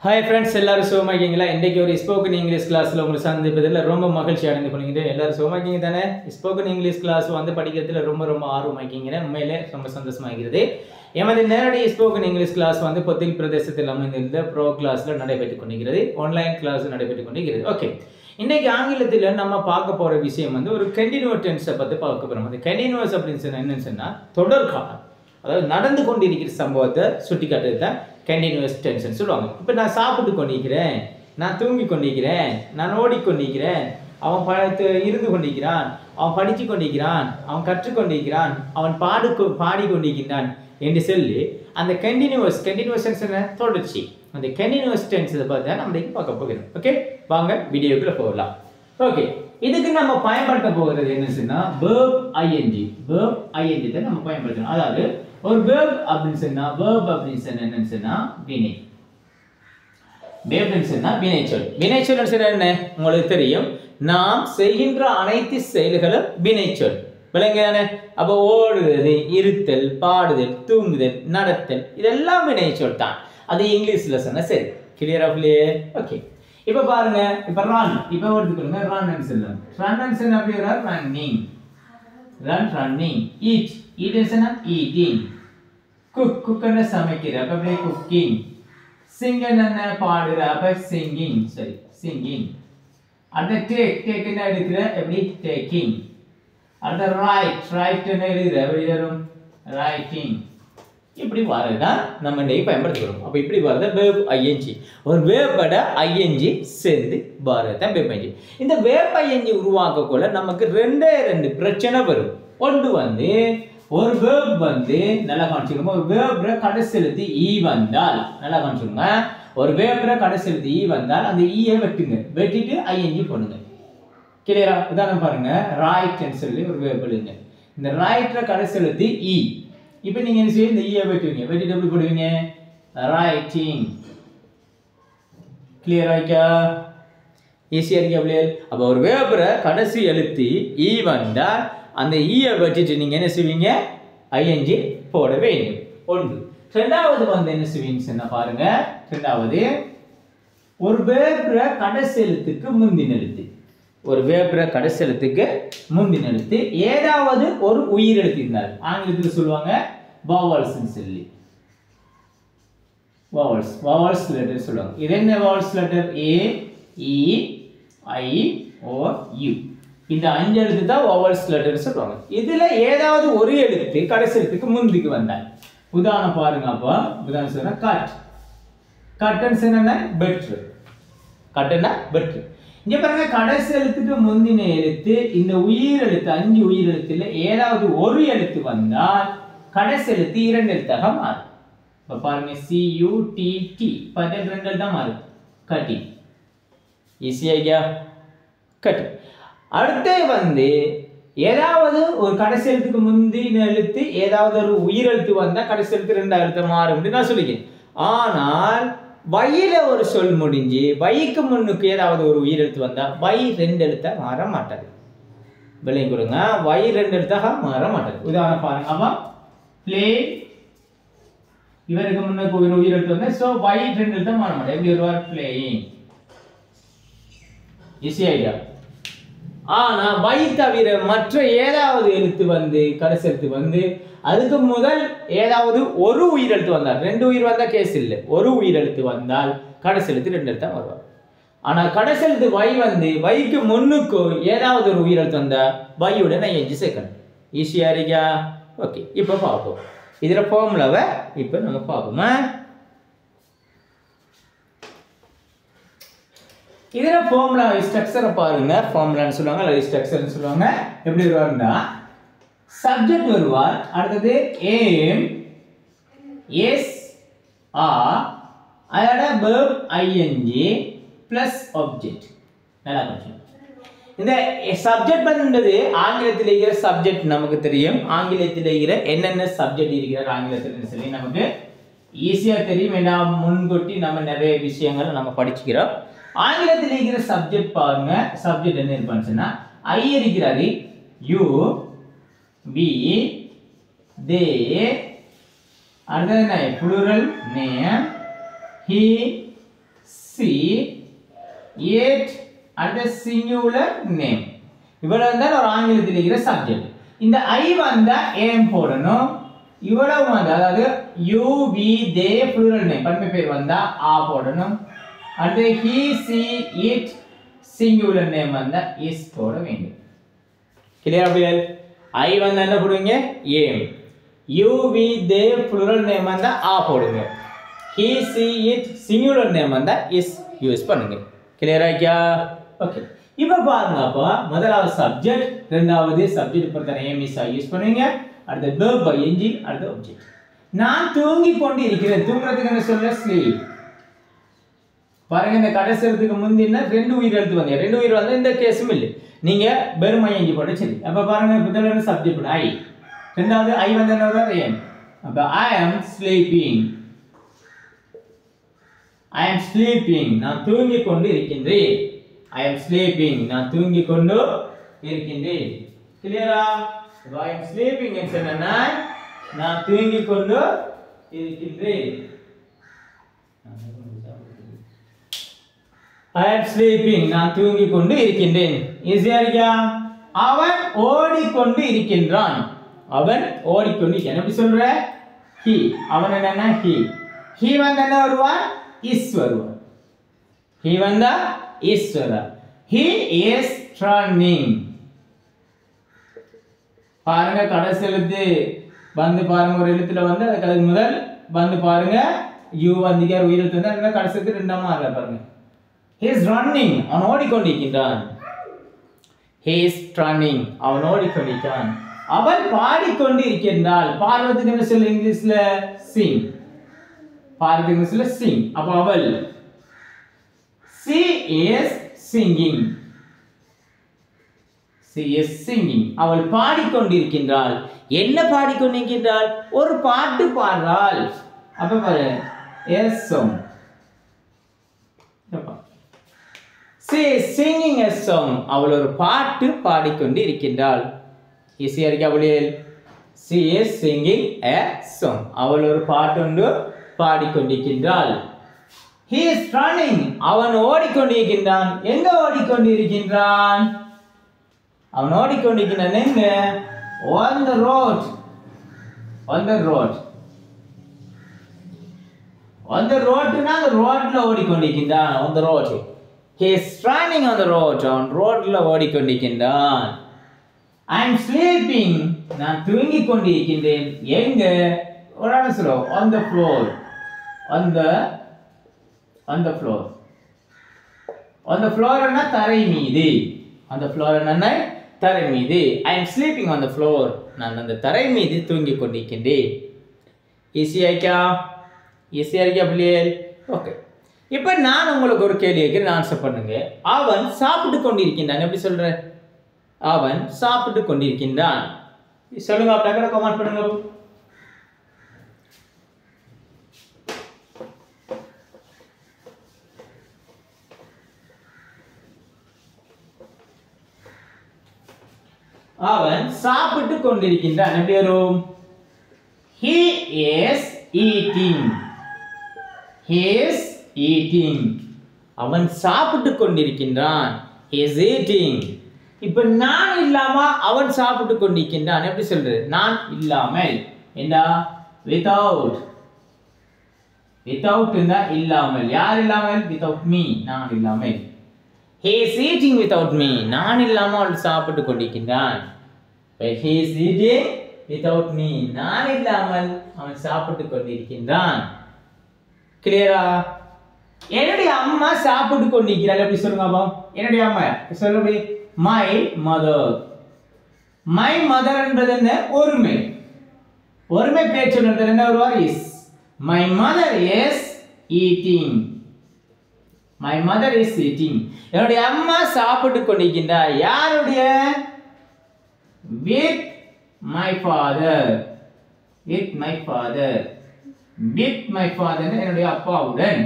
Hi friends, எல்லாரும் சுகமா இருக்கீங்களா? இன்னைக்கு ஒரு ஸ்போக்கன் இங்கிலீஷ் கிளாஸ்ல உங்களை சந்திப்பதில் ரொம்ப மகிழ்ச்சி அடைந்து கொள்கிறேன். எல்லாரும் சுகமா இருக்கீங்க தானே? ஸ்போக்கன் இங்கிலீஷ் கிளாஸ் வந்து படிக்கிறதுல ரொம்ப ஆர்வமா இருக்கீங்க. உண்மையிலே ரொம்ப சந்தோஷமா இருக்கிறது. எமது நேரடி ஸ்போக்கன் இங்கிலீஷ் கிளாஸ் வந்து பொத்தில் பிரதேசத்தில் அமைந்துள்ள ப்ரோ கிளாஸ்ல நடைபெற்றுக் கொண்டிருக்கிறது. ஆன்லைன் கிளாஸ் நடைபெற்றுக் கொண்டிருக்கிறது. ஓகே. இன்னைக்கு ஆங்கிலத்தில் நம்ம பார்க்க போற விஷயம் வந்து ஒரு கண்டினியூஸ் டென்ஸை பத்தி பார்க்க போறோம். அது கண்டினியூஸ் அப்படின்னு சொன்னா என்னன்னு சொன்னா தொடர்காலம். அதாவது நடந்து கொண்டிருக்கிற சம்பவத்தை சுட்டி காட்டுறது தான் கண்டினியூஸ் டென்ஸ் சொல்லுவாங்க. இப்போ நான் சாப்பிட்டு கொண்டிருக்கிறேன், நான் தூங்கி கொண்டிருக்கிறேன், நான் ஓடிக்கொண்டிருக்கிறேன், அவன் இருந்து கொண்டிருக்கிறான், அவன் படித்து கொண்டிருக்கிறான், அவன் கற்றுக்கொண்டிருக்கிறான், அவன் பாடிக்கொண்டிருக்கிறான் என்று சொல்லி அந்த கண்டினியூஸ் தொடர்ச்சி அந்த கண்டினியூஸ் டென்ஸை பார்த்து நம்ம பார்க்க போகிறோம். ஓகே, வாங்க வீடியோக்குள்ள போகலாம். ஓகே, இதுக்கு நம்ம பயன்படுத்த போகிறது என்னன்னா verb ing தான் நம்ம பயன்படுத்தணும். அதாவது ஒரு verb அப்படின்னு சொன்னா என்னன்னு சொன்னா வினை. வினைச்சொல் என்ன உங்களுக்கு தெரியும். நாம் செய்கின்ற அனைத்து செயல்களும் வினைச்சொல். விளங்குதானே? அப்ப ஓடுறது, இருத்தல், பாடுதல், தூங்குதல், நடத்தல் இதெல்லாம் வினைச்சொல் தான். அது இங்கிலீஷ்ல சொன்னா சரி. கிளியரா இல்லையே? ஓகே, இப்ப பாருங்க. இப்ப ரன் எடுத்துக்கொள்ளுங்க. ரன் சொல்லலாம். ரன் சொன்னா அப்படியே ரன்னிங். ரன்னிங். ஈட் சொன்னா ஈட்டிங். குக் சமைக்கிற அப்ப அப்படியே குக்கிங். சிங் என்ன பாடுற அப்ப சிங்கிங். சரி, சிங்கிங். அடுத்த டேக் என்ன எடுக்கிற எப்படி டேக்கிங். அடுத்த ரைட் என்ன எழுதுற எப்படி வரும் ரைட்டிங். இப்படி வரதான் நம்ம இன்னைக்கு பயன்படுத்துகிறோம். அப்ப இப்படி வரத verb ing. ஒரு verb-ஓட ing சேர்ந்து வரதான் verb ing. இந்த verb ing உருவாக்கக்குள்ள நமக்கு ரெண்டு பிரச்சனை வரும். ஒன்று வந்து ஒரு verb வந்து நல்லா காமிச்சுக்கோங்க. ஒரு verb-ல கடைசி எழுத்து e வந்தால் நல்லா காமிச்சுக்கோங்க. ஒரு verb-ல கடைசி எழுத்து e வந்தால் அந்த e-ஐ வெட்டுங்க. வெட்டிட்டு ing பண்ணுங்க. கிளியரா? உதாரணம் பாருங்க. ரைட்னு சொல்லி ஒரு verb எழுதுங்க. இந்த ரைட்ல கடைசி எழுத்து e. இப்போ நீங்க என்ன செய்வீங்க? இந்த e-ஐ வெட்டுவீங்க. வெட்டிட்டு எப்படி போடுவீங்க? ரைட்டிங். கிளியரா இருக்கா? ஈஸியா இருக்கு அப்படியே. அப்ப ஒரு verb-ல கடைசி எழுத்து e வந்தால் அந்த e-ஐ வெட்டிட்டு நீங்க என்ன செய்வீங்க? ing போட வேண்டும். ஒன்று. இரண்டாவது வந்து என்ன செய்வீங்க பாருங்க. இரண்டாவது ஒரு verb-ல கடைசி எழுத்துக்கு முந்தின எழுத்து. ஒரு verb-ல கடைசி எழுத்துக்கு முந்தின எழுத்து ஏதாவது ஒரு உயிர் எழுத்து இருந்தால் ஆங்கிலத்தில் சொல்லுவாங்க vowels ன்னு சொல்லி. vowels letter சொல்லுவாங்க. இது என்ன vowels letter? a e i o u. இந்த அஞ்சு எழுத்து தான் vowels letter சொல்லுவாங்க. இதுல ஏதாவது ஒரு எழுத்து கடைசி எழுத்துக்கு முந்திக்கு வந்தால் உதாரணம் பாருங்க. அப்ப உதாரணம் சொன்னா கட்டன் சொன்னா பெட்ரு. கட்டனா பெட்ரு. இங்க பாருங்க, கடைசி எழுத்துக்கு முந்தின எழுத்து இந்த உயிர் எழுத்து அஞ்சு உயிர் எழுத்துல ஏதாவது ஒரு எழுத்து வந்தால் கடைசி எழுத்து இரண்டு எழுத்தாக மாறும். இப்ப பாருங்க CUTT பதில் ரெண்டு எழுத்தா மாறும். கட்டி. ஈஸியா கட்டி. அடுத்து வந்து ஏதாவது ஒரு கடைசி எழுத்துக்கு முந்தின எழுத்து ஏதாவது ஒரு உயிர் எழுத்து வந்தா கடைசி எழுத்து ரெண்டாவது எழுத்து மாறும் அப்படின்னு நான் சொல்லிக்கிறேன். ஆனால் வையில ஒரு சொல் முடிஞ்சு வைக்கு முன்னுக்கு ஏதாவது ஒரு உயிர் எழுத்து வந்தா வை ரெண்டு எழுத்தா மாற மாட்டாது. விளங்கி கொடுங்க. வை ரெண்டு எழுத்தாக மாற மாட்டாது. உதாரணம் பாருங்க. அவன் பிளே இவருக்கு முன்னுக்கு ஒரு உயிர் எழுத்து வந்தா சோ வை ரெண்டு எழுத்தா மாற மாட்டாது. எப்படி வருவார்? பிளேயிங். Easy idea. ஆனா வை தவிர மற்ற ஏதாவது எழுத்து வந்து கடைசி எழுத்து வந்து அதுக்கு முதல் ஏதாவது ஒரு உயிர் எழுத்து வந்தால் ரெண்டு உயிர் வந்தா கேஸ் இல்லை. ஒரு உயிர் எழுத்து வந்தால் கடைசி எழுத்து ரெண்டு எழுத்தா வருவார். ஆனா கடைசி எழுத்து வை வந்து வைக்கு முன்னுக்கு ஏதாவது ஒரு உயிர் எழுத்து வந்தா வையுடன் ing சேர்க்கணும். ஈஸியா இருக்கா? ஓகே, இப்ப பார்ப்போம். இதுல ஃபார்முலாவை இப்ப நம்ம பார்ப்போமா? இதுல ஃபார்முலா ஸ்ட்ரக்சரை பாருங்க. ஃபார்முலான்னு சொல்லுவாங்க அல்லது ஸ்ட்ரக்சர்னு சொல்லுவாங்க. எப்படி வருவாருன்னா சப்ஜெக்ட் வருவார். அடுத்தது aim s are அதோட verb ing plus object. நல்லா புரியுது. இந்த சப்ஜெக்ட் வந்து ஆங்கிலத்தில் இருக்கிற சப்ஜெக்ட் நமக்கு தெரியும். ஆங்கிலத்தில் இருக்கிற என்னென்ன சப்ஜெக்ட் இருக்கிற ஆங்கிலத்தில் சொல்லி நமக்கு ஈஸியா தெரியும். ஏன்னா முன்கூட்டி நம்ம நிறைய விஷயங்கள் நம்ம படிச்சுக்கிறோம். ஆங்கிலத்தில் இருக்கிற சப்ஜெக்ட் பாருங்க. சப்ஜெக்ட் என்ன இருப்பான்னு சொன்னா I இருக்கிறாரு, you, we, they, அடுத்தது என்ன? plural name, he, she ate அடுத்த singular name. இவ்வளவு வந்தால் ஒரு ஆங்கிலத்தில் இருக்கிற சப்ஜெக்ட். இந்த I வந்தா am போடணும். இவ்வளவு வந்தா அதாவது you we they plural name பன்மை பெயர் வந்தா a போடணும். அடுத்து he she it singular name வந்தா is போட வேண்டும். கிளியர் அப்படியே? I வந்தா என்ன போடுவீங்க? am. you we they plural name வந்தா a போடுங்க. he she it singular name வந்தா is யூஸ் பண்ணுங்க. கிளியரா இருக்கா? ஓகே. இப்போ பாருங்க அப்ப முதலாவது சப்ஜெக்ட், இரண்டாவது சப்ஜெக்ட் பொறுத்தவரை am is யூஸ் பண்ணுவீங்க. அடுத்து verb by ing, அடுத்து object. நான் தூங்கிக் கொண்டு இருக்கிறேன். தூங்குறதுக்கு என்ன சொல்ல? sleep. பாருங்க இந்த கடைசிக்கு முந்தின ரெண்டு உயிர் எழுத்து வந்தீங்க. ரெண்டு உயிர் வந்தா இந்த கேஸும் இல்லை. நீங்க verb by ing போட சரி. அப்ப பாருங்க முதல்ல சப்ஜெக்ட் I. இரண்டாவது I வந்து என்ன வரும்? am. அப்ப I am sleeping. I am sleeping. நான் தூங்கிக் கொண்டு இருக்கின்றேன். I am sleeping. நான் தூங்கிக் கொண்டு இருக்கின்றேன். கிளியரா? I am sleeping என்று சொன்னா நான் தூங்கிக் கொண்டு இருக்கின்றேன். I am sleeping. நான் தூங்கிக் கொண்டு இருக்கின்றேன். ஈஸியா இருக்கா? அவன் ஓடிக்கொண்டு இருக்கின்றான். அவன் ஓடிக்கொண்டு இருக்கான். எப்படி சொல்ற? he. அவன் என்னன்னா he. he வந்து என்ன வருவான்? is வருவான். he வந்தா is வரா. he is running. பாருங்க கடைசி எழுத்து வந்து பாருங்க ஒரு எழுத்துல வந்து அதுக்கு முதல் வந்து பாருங்க u வந்து உயிர் எழுத்து வந்து கடைசி எழுத்து ரெண்டாம் ஆறல பாருங்க. he is running. அவன் ஓடிக்கொண்டிருக்கிறான். he is running. அவன் ஓடிக்கொண்டிருக்கிறான். அவள் பாடிக்கொண்டு இருக்கின்றாள். பாடுறதுக்கு என்ன சொல்ல இங்கிலீஷ்ல? sing. பாடுறதுக்கு என்ன சொல்ல? sing. அப்ப அவள் she is singing. she is singing. அவள் பாடிக்கொண்டிருக்கின்றாள். என்ன பாடிக்கொண்டிருக்கின்றாள்? ஒரு பாட்டு பாடுறாள். அப்ப பாரு a song. she is singing a song. அவள் ஒரு பாட்டு பாடிக்கொண்டு இருக்கின்றாள். ஈஸியா இருக்கா அப்படியே? she is singing a song. அவள் ஒரு பாட்டு ஒன்று பாடிக்கொண்டிருக்கின்றாள். he is running. அவன் ஓடிக்கொண்டிருக்கின்றான். எங்க ஓடிக்கொண்டிருக்கின்றான்? அவன் ஓடிக்கொண்டிருக்கின்றான் எங்க? on the road. on the road. on the road னா அந்த ரோட்ல ஓடிக்கொண்டிருக்கின்றான். on the road. he is running on the road. அவன் ரோட்ல ஓடிக்கொண்டிருக்கின்றான். I am sleeping. நான் தூங்கிக் கொண்டிருக்கின்றேன். எங்க? ஒரு சொல்லுவோம் on the floor. on the floor. on the floor னா தரை மீது. on the floor னா தரை மீது. I am sleeping on the floor. நான் அந்த தரை மீது தூங்கிக் கொண்டிருக்கின்றேன். ஈஸியா இருக்கா? ஈஸியா இருக்கா பிள்ளையே? ஓகே. இப்போ நான் உங்களுக்கு ஒரு கேள்வி கேட்கிறேன், ஆன்சர் பண்ணுங்க. அவன் சாப்பிட்டு கொண்டிருக்கின்றான். எப்படி சொல்ற? அவன் சாப்பிட்டு கொண்டிருக்கின்றான். சொல்லுங்க, அப்படியே கமெண்ட் பண்ணுங்க. அவன் சாப்பிட்டு கொண்டிருக்கின்றான். எப்படி வரும்? he is eating. he is eating. அவன் சாப்பிட்டு கொண்டிருக்கின்றான். he is eating. இப்ப நான் இல்லாம அவன் சாப்பிட்டு கொண்டிருக்கின்றான். எப்படி சொல்றது? நான் இல்லாமல். என்ன? without. without இருந்தா இல்லாமல். யார் இல்லாமல்? without me. நான் இல்லாமல். he is eating without me. நான் இல்லாம அவன் சாப்பிட்டு கொண்டிருக்கின்றான். he is eating without me. நான் இல்லாமல் அவன் சாப்பிட்டு கொண்டிருக்கின்றான். கிளியரா? என்னுடைய அம்மா சாப்பிட்டு கொண்டிருக்கிறாள். எப்படி சொல்லுங்க அப்பா? என்னுடைய அம்மா சொல்லுங்க. my mother. my mother என்பது என்ன? ஒருமை. ஒருமை பேச்சு சொல்றது என்ன வருவார்? is. my mother is eating. my mother is eating. என்னுடைய அம்மா சாப்பிட்டு கொண்டிருக்கின்றார். யாருடைய? with my father. with my father. with my father என்னுடைய அப்பாவுடன்.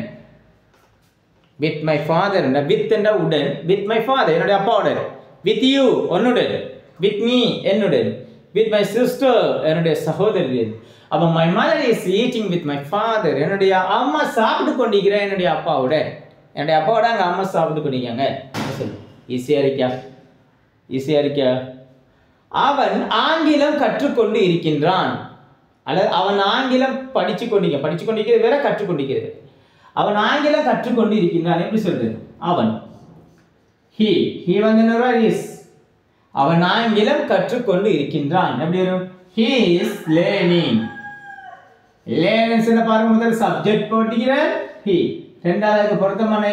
with my father என்ற with என்ற உடன். with my father என்னுடைய அப்பாவுடன். with you உன்னுடன். with me என்னுடன். with my sister என்னுடைய சகோதரியுடன். அப்ப my mother is eating with my father. என்னுடைய அம்மா சாப்பிட்டு கொண்டிருக்கிறார் என்னுடைய அப்பாவுடன். என்னுடைய அப்பாவோட அங்கே அம்மா சாப்பிட்டு கொண்டிருக்காங்க சொல்லு. ஈஸியாக இருக்கா? ஈஸியாக இருக்கா? அவன் ஆங்கிலம் கற்றுக்கொண்டு இருக்கின்றான். அல்லது அவன் ஆங்கிலம் படிச்சு கொண்டிருக்கிறது வேற, கற்றுக்கொண்டிருக்கிறது. அவன் ஆங்கிலம் கற்றுக்கொண்டு இருக்கின்றான். எப்படி சொல்றது? அவன் he வந்து is. அவன் ஆங்கிலம் கற்றுக்கொண்டு இருக்கின்றான். எப்படி வரும்? he is learning. learning பாருங்க, முதல் சப்ஜெக்ட் போட்டுக்கிறேன் he, இரண்டாவதுக்கு பொருத்தமான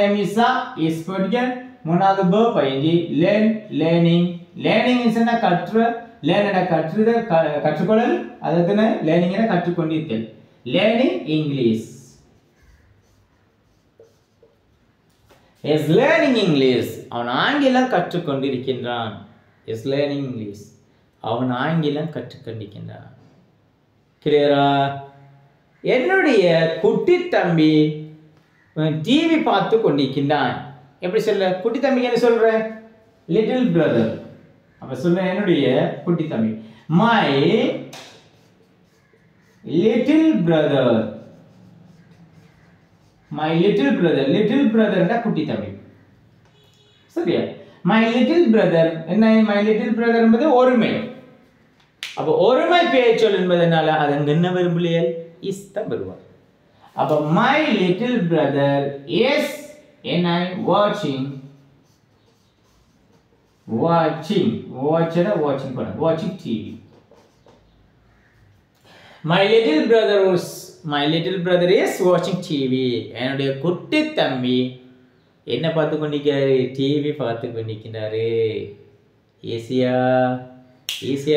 is போட்டுக்கிறேன், மூணாவது verb ing learn learning. learning என்ன? கற்று. learn என கற்றுதல், கற்றுக்கொள்ளல். அதுக்கு learning என கற்றுக்கொண்டிருத்தல். learning English. is learning English. அவன் ஆங்கிலம் கற்றுக்கொண்டிருக்கின்றான். is learning English. அவன் ஆங்கிலம் கற்றுக்கொண்டிருக்கின்றான். கிளியரா? என்னுடைய குட்டி தம்பி டிவி பார்த்து கொண்டிருக்கின்றான். எப்படி சொல்ல? குட்டி தம்பிக்கு என்ன சொல்ற? Little brother. அப்ப சொல்ற என்னுடைய குட்டி தம்பி my little brother. my little brother. little brother னா குட்டி தம்பி. சரியா? my little brother என்ன? my little brother என்பது ஒருமை. அப்ப ஒருமை பெயர்ச்சொல் என்பதனால அது என்ன வரும் பிள்ளைகள்? is தான் வருவார். அப்ப my little brother is watching TV. my little brother is watching TV. என்னுடைய குட்டி தம்பி என்ன பார்த்து கொண்டிருக்கிறாரு? டிவி பார்த்து கொண்டிருக்கிறாரு. ஈஸியா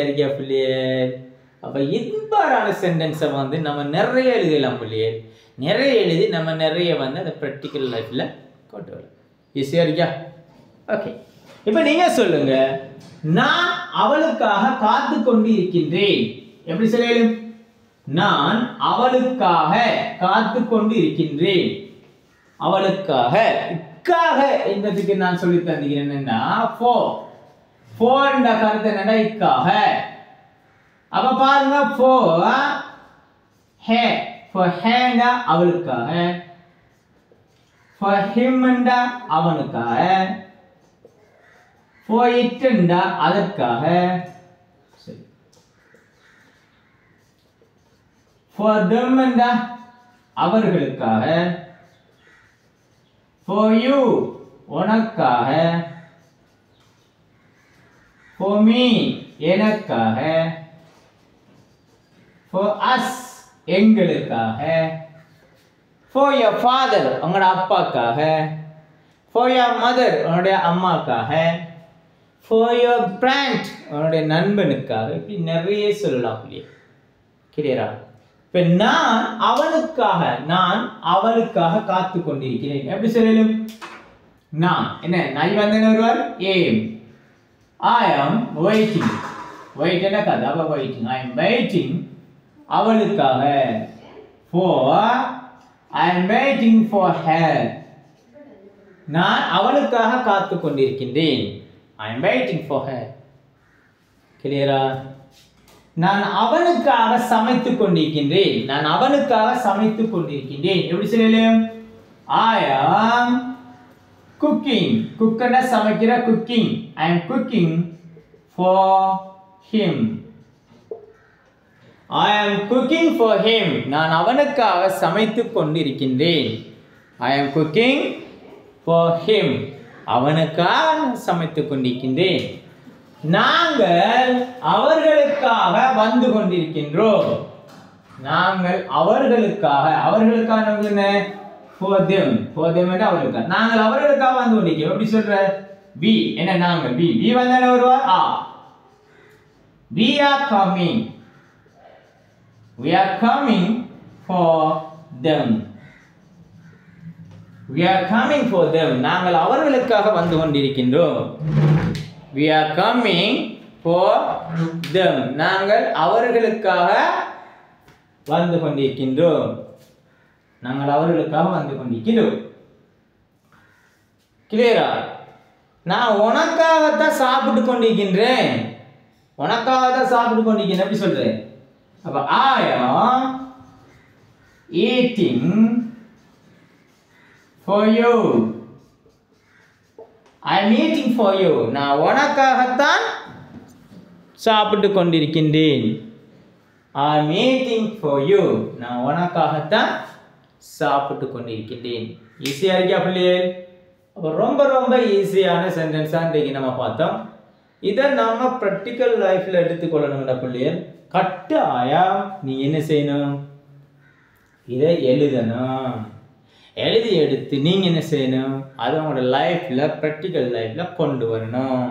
இருக்கியா பிள்ளைகள்? அப்ப இவ்வாறான சென்டென்ஸை வந்து நம்ம நிறைய எழுதலாம் பிள்ளைகள். நிறைய எழுதி நம்ம நிறைய வந்து அந்த ப்ராக்டிக்கல் லைஃப்ல கொண்டு வரலாம். ஈஸியா இருக்கியா? ஓகே, இப்ப நீங்க சொல்லுங்க, நான் அவளுக்காக காத்து கொண்டு இருக்கின்றேன். எப்படி சொல்லணும்? நான் அவளுக்காக காத்து கொண்டு இருக்கின்றேன். அவளுக்காக இக்காக என்பதுக்கு நான் சொல்லி தந்தீங்க என்னன்னா for என்ற கருத்து என்னன்னா இக்காக. அப்ப பாருங்க for her அவளுக்காக, for him அவனுக்காக, for it அதற்காக, for them அவர்களுக்காக, for you உனக்காக, for me எனக்காக, for us எங்களுக்காக, for your father உங்களோட அப்பாக்காக, for your mother உன்னுடைய அம்மாக்காக, for your friend உன்னுடைய நண்பனுக்காக. இப்படி நிறைய சொல்லலாம் இல்லையா? கிளியரா? இப்ப நான் அவளுக்காக காத்து கொண்டிருக்கிறேன். எப்படி சொல்லணும்? நான் என்ன? நான் வந்து வருவார் ஏம். I am waiting. wait என்ன கதை? அப்ப waiting. I am waiting அவளுக்காக. I am waiting for her. நான் அவளுக்காக காத்து கொண்டிருக்கின்றேன். I am waiting for her. கிளியரா? நான் அவனுக்காக சமைத்துக் கொண்டிருக்கின்றேன். நான் அவனுக்காக சமைத்துக் கொண்டிருக்கின்றேன். எப்படி சொல்லலாம்? I am cooking. குக்கனா சமைக்கிற cooking. I am cooking for him. I am cooking for him. நான் அவனுக்காக சமைத்துக் கொண்டிருக்கின்றேன். I am cooking for him. அவனுக்காக சமைத்துக் கொண்டிருக்கின்றேன். நாங்கள் அவர்களுக்காக வந்து கொண்டிருக்கின்றோம். நாங்கள் அவர்களுக்காக என்ன? for them என்ன? அவர்களுக்காக. நாங்கள் அவர்களுக்காக வந்து கொண்டிருக்கிறோம். எப்படி சொல்ற? we என்ன? நாங்கள் we வந்து என்ன வருவா? we are coming. we are coming for them. we are coming for them. நாங்கள் அவர்களுக்காக வந்து கொண்டிருக்கின்றோம். we are coming for them. நாங்கள் அவர்களுக்காக வந்து கொண்டிருக்கின்றோம். நாங்கள் அவர்களுக்காக வந்து கொண்டிருக்கிறோம். கிளியரா? நான் உனக்காகத்தான் சாப்பிட்டு கொண்டிருக்கின்றேன். உனக்காகத்தான் சாப்பிட்டு கொண்டிருக்கிறேன். எப்படி சொல்றேன்? அப்ப I am eating for you. I am eating for you. நான் உனக்காகத்தான் சாப்பிட்டு கொண்டிருக்கின்றேன். I am eating for you. நான் உனக்காகத்தான் சாப்பிட்டு கொண்டிருக்கின்றேன். ஈஸியா இருக்கா பிள்ளைகள்? அப்போ ரொம்ப ரொம்ப ஈஸியான சென்டென்ஸா இன்றைக்கு நம்ம பார்த்தோம். இதை நம்ம ப்ராக்டிக்கல் லைஃப்ல எடுத்துக்கொள்ளணும்னா பிள்ளைகள் கட்டாயம் நீ என்ன செய்யணும்? இதை எழுதணும். எழுதி எடுத்து நீங்க என்ன செய்யணும்? அதை உங்களோட லைஃப்ல ப்ராக்டிக்கல் லைஃப்ல கொண்டு வரணும்.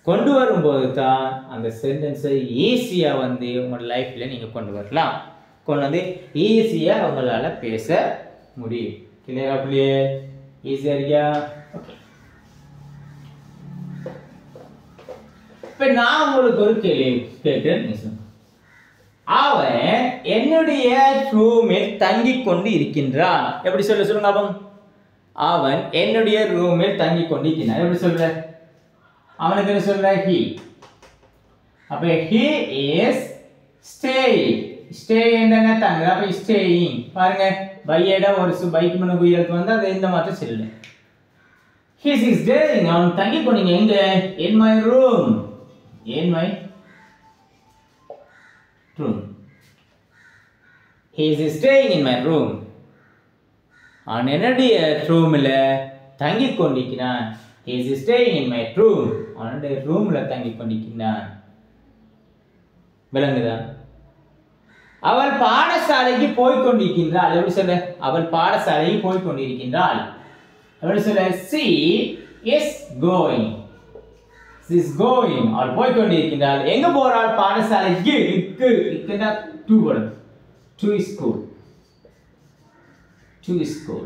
கொண்டு வரும்போது தான் அந்த சென்டென்ஸை ஈஸியா வந்து உங்களோட லைஃப்ல நீங்க கொண்டு வரலாம். கொண்டு வந்து ஈஸியா உங்களால பேச முடியும். கிளியரா பிள்ளையே? ஈஸியா இருக்கியா? ஓகே. இப்ப நான் உங்களுக்கு ஒரு கேள்வி கேட்கிறேன். அவன் என்னுடைய ரூமில் தங்கிக் கொண்டு இருக்கின்றான். எப்படி சொல்லுங்க அப்போ? அவன் என்னுடைய ரூமில் தங்கிக் கொண்டு இருக்கின்றான். எப்படி சொல்ற? அவனுக்கு என்ன சொல்ற? he. அப்ப he is staying. stay என்னங்க தங்குற. அப்ப staying பாருங்க பையட ஒரு பைக் மன குயிலுக்கு வந்து அது இந்த மாதிரி சொல்லல. he is staying. அவன் தங்கிக் கொண்டீங்க எங்க? in my room. in my room. He is staying in my room. அவன் என்னுடைய ரூம்ல தங்கிக் கொண்டிருக்கிறான். He is staying in my room. அவனுடைய ரூம்ல தங்கிக் கொண்டிருக்கிறான். விளங்குதா? அவள் பாடசாலைக்கு போய் கொண்டிருக்கின்றாள். எப்படி சொல்ல? அவள் பாடசாலைக்கு போய் கொண்டிருக்கின்றாள். எப்படி சொல்ல? she is going. she is going. அவள் போய் கொண்டிருக்கின்றாள். எங்க போறாள்? பாடசாலைக்கு. இக்குன்னா to word. to school. to school.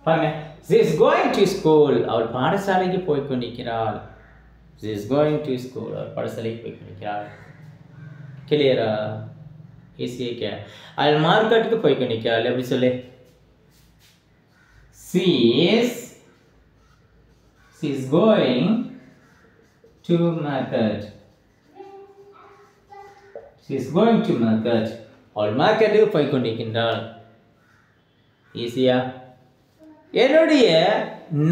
பாருங்க. she is going to school. அவள் பாடசாலைக்கு போய் கொண்டிருக்கிறாள். she is going to school. அவள் பாடசாலைக்கு போய் கொண்டிருக்கிறாள். கிளியரா? ஈஸியா கே. அவள் மார்க்கெட்டுக்கு போய் கொண்டிருக்கிறாள். எப்படி சொல்லு? she is going to market. she is going to market. அவள் மார்க்கெட்டுக்கு போய் கொண்டிருக்கின்றாள். ஈஸியா? என்னுடைய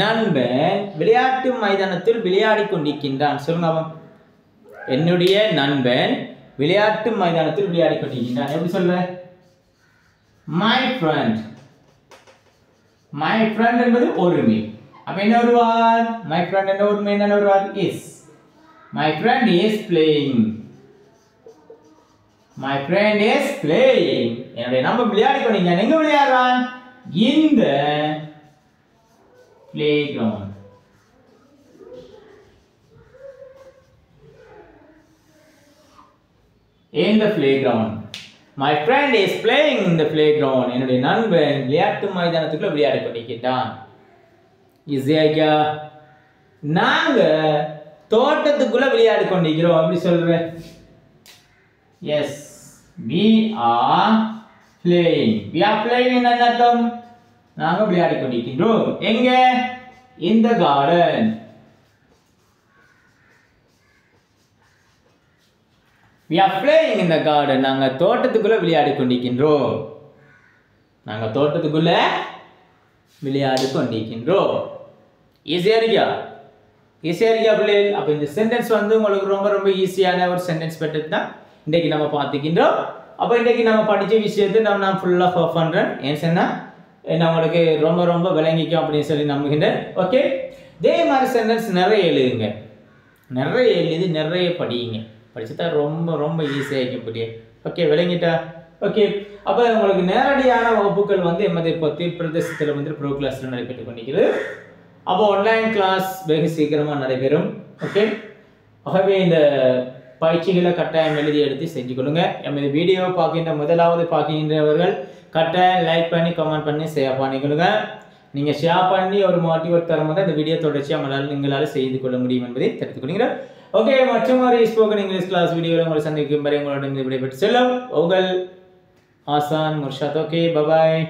நண்பன் விளையாட்டு மைதானத்தில் விளையாடி கொண்டிருக்கின்றான். சொல்லுங்க அவன். என்னுடைய நண்பன் விளையாட்டு மைதானத்தில் விளையாடி கொண்டிருக்கின்றான். எப்படி சொல்ற? my friend. my friend என்பது ஒருமை. அப்ப என்ன வருவார்? my friend என்ற ஒருமை என்ன வருவார்? is. my friend is playing. my friend is playing. என்னுடைய நண்பன் விளையாடி கொண்டிருக்கிறான். எங்க விளையாடுறான்? in the playground. in the playground. my friend is playing in the playground. என்னுடைய நண்பன் விளையாட்டு மைதானத்துக்குள்ள விளையாடி கொண்டிருக்கிறான். ஈஸியா? நாங்க தோட்டத்துக்குள்ள விளையாடி கொண்டிருக்கிறோம். அப்படி சொல்ற? yes, we are playing. we are playing என்ன அர்த்தம்? நாங்க விளையாடி கொண்டிருக்கிறோம். எங்க? in the garden. we are playing in the garden. நாங்க தோட்டத்துக்குள்ள விளையாடி கொண்டிருக்கிறோம். நாங்க தோட்டத்துக்குள்ள விளையாடி கொண்டிருக்கிறோம். ஈஸியா இருக்கா? ஈஸியா இருக்கா பிள்ளைகள்? அப்ப இந்த சென்டென்ஸ் வந்து உங்களுக்கு ரொம்ப ரொம்ப ஈஸியான ஒரு சென்டென்ஸ் பெட்டது தான் இன்னைக்கு நம்ம பார்த்துக்கின்றோம். அப்போ இன்னைக்கு நம்ம படித்த விஷயத்தை நான் ஃபுல்லாக ஃபோர் பண்ணுறேன். ஏன் சொன்னால் நான் உங்களுக்கு ரொம்ப ரொம்ப விளங்கிக்கும் அப்படின்னு சொல்லி நம்புகின்றேன். ஓகே, இதே மாதிரி சென்டென்ஸ் நிறைய எழுதுங்க, நிறைய எழுதி நிறைய படியுங்க. படிச்சுட்டா ரொம்ப ரொம்ப ஈஸியாக இருக்கும் புரிய. ஓகே, விளங்கிட்டா? ஓகே, அப்போ உங்களுக்கு நேரடியான வகுப்புகள் வந்து எமது இப்போ பிரதேசத்தில் வந்து ப்ரோ கிளாஸில் நடைபெற்று கொண்டிருக்கிறது. அப்போ ஆன்லைன் கிளாஸ் வெகு சீக்கிரமாக நடைபெறும். ஓகே, ஆகவே இந்த பயிற்சிகளை கட்டாயம் எழுதி எடுத்து செஞ்சு கொடுங்க. எமது வீடியோவை பார்க்கின்ற முதலாவது பார்க்கின்றவர்கள் கட்டாயம் லைக் பண்ணி கமெண்ட் பண்ணி ஷேர் பண்ணிக்கொள்ளுங்க. நீங்கள் ஷேர் பண்ணி ஒரு மோட்டிவேட் தரும் போது இந்த வீடியோ தொடர்ச்சியாக நீங்களால் செய்து கொள்ள முடியும் என்பதை தெரிவித்துக் கொள்கிறேன். ஓகே, மற்றும் ஒரு ஸ்போக்கன் இங்கிலீஷ் கிளாஸ் வீடியோவில் உங்களை சந்திக்கும் வரை உங்களோட விடைபெற்று செல்லும் உங்கள் ஆசான் முர்ஷாத். ஓகே, பாய்.